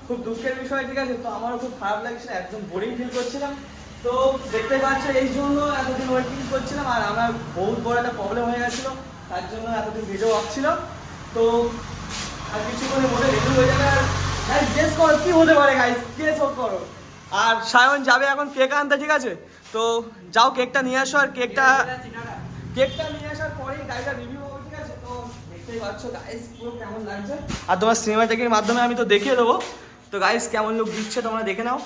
খুব দুঃখের বিষয়, ঠিক আছে। তো আমারও খুব খারাপ লাগছিল, একদম বোরিং ফিল করছিলাম। তো দেখতে পাচ্ছ এই জন্য এতদিন ওয়েটিং করছিলাম, আর আমার বহুত বড় একটা প্রবলেম হয়ে গেছিলো, তার জন্য এতদিন ভিডিও অফ ছিল। তো আর কিছু করে মনে রেডি হয়ে যাবে। আর গাইস গেস করো কি হতে পারে, গাইস গেস করো। আর সায়ন যাবে এখন কেক আনতে, ঠিক আছে। তো যাও কেকটা নিয়ে আসো, আর কেকটা নিয়ে আসার পরেই গাড়িটা রিভিউ হবে, ঠিক আছে। তো দেখতেই পাচ্ছ গাইস পুরো কেমন লাগছে, আর তোমার সিনেমাটিকের মাধ্যমে আমি তো দেখিয়ে দেবো। তো গাইস কেমন লুক দিচ্ছে তোমরা দেখে নাও।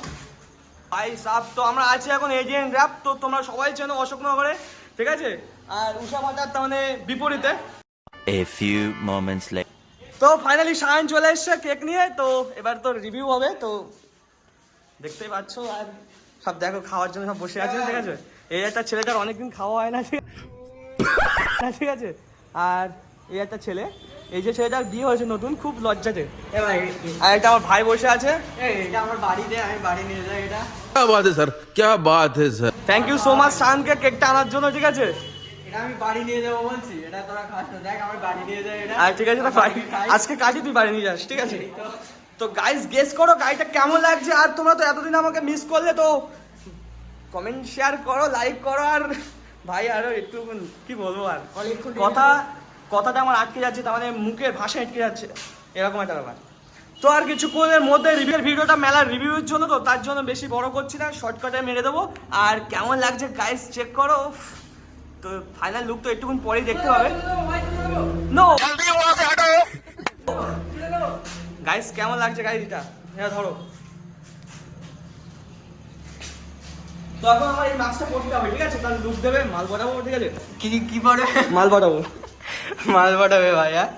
গাইস আপ তো আমরা আছি এখন এজিএন র্যাপ, তো তোমরা সবাই চেনো অশোকনগরে, ঠিক আছে। আর উষা মাতার তার মানে বিপরীতে। A few moments later. তো ফাইনালি সায়ন চলে এসছে কেক নিয়ে, তো এবার তো রিভিউ হবে। তো দেখতেই পাচ্ছ, আর সব দেখো খাওয়ার জন্য সব বসে আছে, ঠিক আছে। এই একটা ছেলেটার অনেকদিন খাওয়া হয় না, ঠিক আছে। আর এই একটা ছেলে, এই যে ছেলেটার বিয়ে হয়েছে নতুন, খুব লজ্জাতে। আর এটা আমার ভাই বসে আছে, এটা আমার বাড়িতে, আমি বাড়ি নিয়ে যাই। এটা क्या बात है सर, क्या बात है sir. Thank you so much সায়নকে কেকটা আনার জন্য, ঠিক আছে। এটা আমি বাড়ি নিয়ে যাবো বলছি, এটা তোরা খাস না, দেখ আমি বাড়ি নিয়ে যাই এটা। আর ঠিক আছে, আজকে কাজই তুই বাড়ি নিয়ে যাস, ঠিক আছে। তো গাইস গেস করো গাড়িটা কেমন লাগছে। আর তোমরা তো এতদিন আমাকে মিস করলে, তো কমেন্ট শেয়ার করো, লাইক করো। আর ভাই আরো একটু কি বলবো, আর কথাটা আমার আটকে যাচ্ছে, তার মানে মুখের ভাষা আটকে যাচ্ছে, এরকম একটা ব্যাপার। তো আর কিছুক্ষণের মধ্যে ভিডিওটা মেলার রিভিউর জন্য, তো তার জন্য বেশি বড় করছি না, শর্টকাটে মেরে দেবো। আর কেমন লাগছে গাইস চেক করো। তো ফাইনাল লুক তো একটুক্ষণ পরেই দেখতে পাবে। নো গাইস কেমন লাগছে গাইস, এটা ধরো। তো এখন আমার এই মাছটা পড়তে হবে, ঠিক আছে। তাহলে লুক দেবে, মাল পাঠাবো, ঠিক আছে। কি পড়ে? মাল পাঠাবো, মাল পাঠাবে ভাই? হ্যাঁ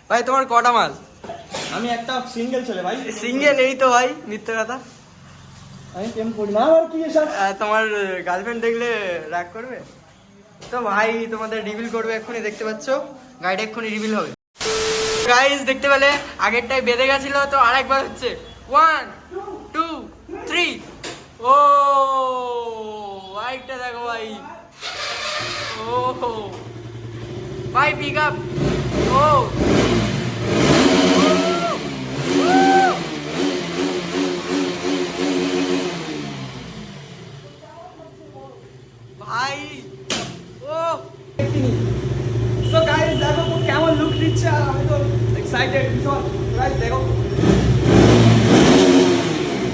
ভাই, তোমার কটা মাল? আমি একটা সিঙ্গেল ছেলে ভাই। সিঙ্গেল? এই তো ভাই মিথ্যে কথা, আমি প্রেম করি না। আর কি এসব? তোমার গার্লফ্রেন্ড দেখলে রাগ করবে তো ভাই। তোমাদের রিভিল করবে এক্ষুনি, দেখতে পাচ্ছ গাড়িটা এক্ষুনি রিভিল হবে। গাইস দেখতে পেলে আগেরটাই বেঁধে গেছিল, তো আরেকবার হচ্ছে 1 2 3। ও বাইকটা দেখো ভাই, ও ভাই পিক আপ, ও ভাই, ও সো গাইস দেখো তো কেমন লুক দিচ্ছে, আর আমি তো এক্সাইটেড ভীষণ। গাইস দেখো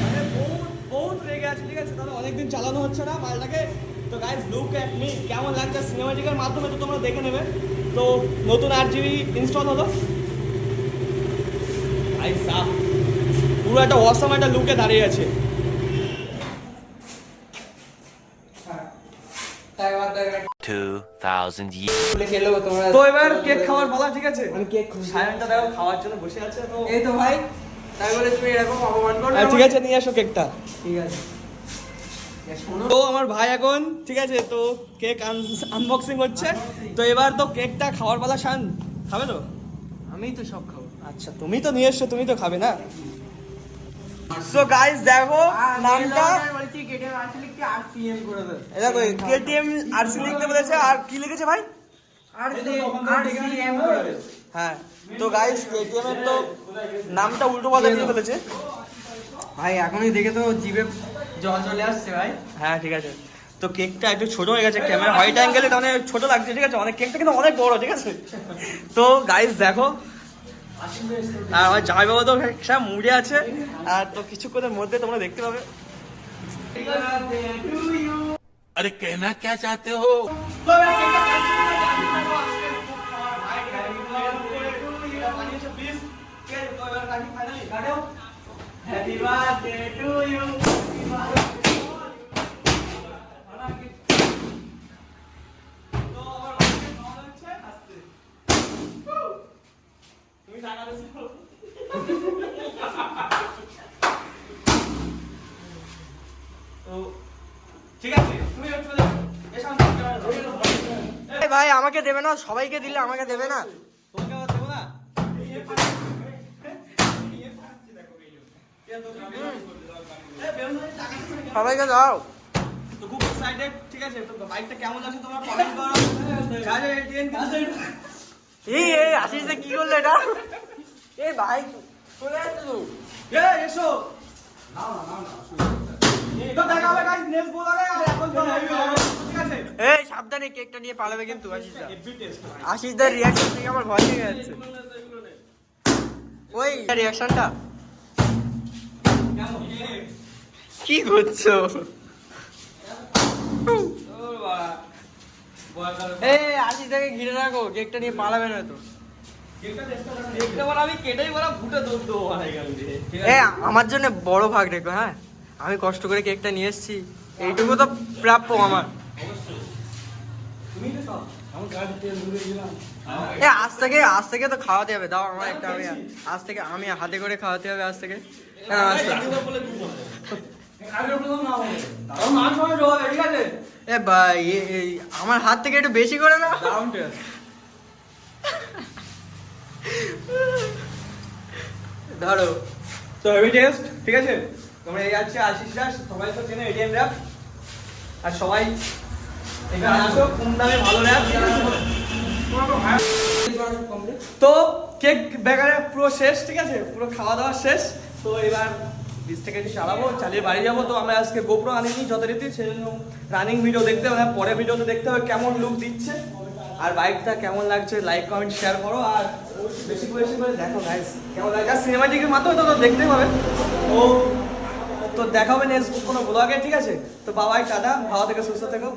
মানে বহুত রেগে আছে, ঠিক আছে। তাহলে অনেকদিন চালানো হচ্ছে না মালটাকে। তো গাইস লুক এট মি, কেমন লাগছে সিনেমাটিকের মাধ্যমে তো তোমরা দেখে নেবে। তো নতুন 8GB ইনস্টল হলো গাইস, সাপ পুরো একটা অসাম একটা লুকে দাঁড়িয়ে আছে। তাই বাদ দাও, 2000 years. খুলে খেলো তোমরা। তো এবার কেক খাওয়ার পালা, ঠিক আছে। আমি কেক খুঁজছি। সায়নটা দেখো খাওয়ার জন্য বসে আছে। তো এই তো ভাই, তাই বলে তুমি এরকম অপমান করবে? ঠিক আছে, নিয়ে আসো কেকটা। ঠিক আছে, শোনো তো আমার ভাই এখন, ঠিক আছে, তো কেক আনবক্সিং হচ্ছে। তো এবার তো কেকটা খাওয়ার পালা। শান খাবে তো? আমি তো সব খাবো। আচ্ছা তুমি তো নিয়ে এসছো, তুমি তো খাবে না। সো গাইস দেখো নামটা, বলছি কেটিএম আরসি লিখতে আরসিএম করে দাও। এই দেখো কেটিএম আরসি লিখতে বলেছে। আর কি লিখেছে ভাই? আরসিএম করে দাও। হ্যাঁ, তো গাইস কেটিএম এর তো নামটা উল্টো পাল্টা দিয়ে ফেলেছে ভাই। এখনই দেখে তো জিভে জল চলে আসছে ভাই। হ্যাঁ ঠিক আছে। তো কেকটা একটু ছোট হয়ে গেছে, ক্যামেরা হোয়াইট অ্যাঙ্গেলে তাহলে ছোট লাগছে, ঠিক আছে। অনেক কেকটা কিন্তু অনেক বড়, ঠিক আছে। তো গাইস দেখো, আর আমার জামাই বাবা তো সব মুড়ে আছে। আর তো কিছুক্ষণের মধ্যে তোমরা দেখতে পাবে। अरे कहना क्या चाहते हो। Happy birthday to you. ঠিক আছে, তুমি চলে ভাই আমাকে দেবে না? সবাইকে দিলে আমাকে দেবে না? তোমাকে আবার দেবো না? সবাইকে দাও। তো খুব এক্সাইটেড, ঠিক আছে। তো বাইকটা কেমন লাগছে তোমরা কমেন্ট করো। এই আসিস কি করলো এটা? এই ভাই চলে যাচ্ছে তো। এসো তো দেখা হবে গাইস নেক্সট ব্লগে আর এখন তো ঠিক আছে এই সাবধানে কেকটা নিয়ে পালাবে কিন্তু আশিসদা। হেভি টেস্ট আশিসদার রিয়াকশন থেকে আমার ভয় লেগে যাচ্ছে। ওই রিয়াকশনটা কি করছো? এই আশিসদাকে ঘিরে রাখো, কেকটা নিয়ে পালাবে না তো। আমি কেটেই বলা ভুটে দৌড় দেবো মানে এখান দিয়ে এ আমার জন্য বড় ভাগ রেখো, হ্যাঁ আমি কষ্ট করে কেকটা নিয়ে এসেছি, এইটুকু তো প্রাপ্য আমার। তুমি তো সব আমার গাড়ি তেল ঘুরে গেলাম এ আজ থেকে তো খাওয়াতে হবে, দাও আমার একটা, আমি আজ থেকে আমি হাতে করে খাওয়াতে হবে আজ থেকে। হ্যাঁ, আজ থেকে। ঠিক আছে এ ভাই আমার হাত থেকে একটু বেশি করে না। ধরো তো হেভি টেস্ট ঠিক আছে। তোমরা এই আছে আশিস দাস, সবাই তো চেনে এডিএম র্যাপ, আর সবাই এখানে আসো, কম দামে ভালো র্যাপ। তো কেক বেকারে পুরো শেষ, ঠিক আছে, পুরো খাওয়া দাওয়া শেষ। তো এবার বিচ থেকে চালাবো, চালিয়ে বাড়ি যাবো। তো আমরা আজকে গোপ্রো আনিনি যথারীতি, সেই জন্য রানিং ভিডিও দেখতে হবে, পরে ভিডিওতে দেখতে হবে কেমন লুক দিচ্ছে আর বাইকটা কেমন লাগছে। লাইক কমেন্ট শেয়ার করো আর বেশি করে দেখো গাইস কেমন লাগে। আর সিনেমাটিকের মাধ্যমে তো দেখতেই হবে। তো দেখা হবে নেক্সট কোনো ব্লগে, ঠিক আছে। তো বাবাই টাটা, ভালো থেকে সুস্থ থেকো।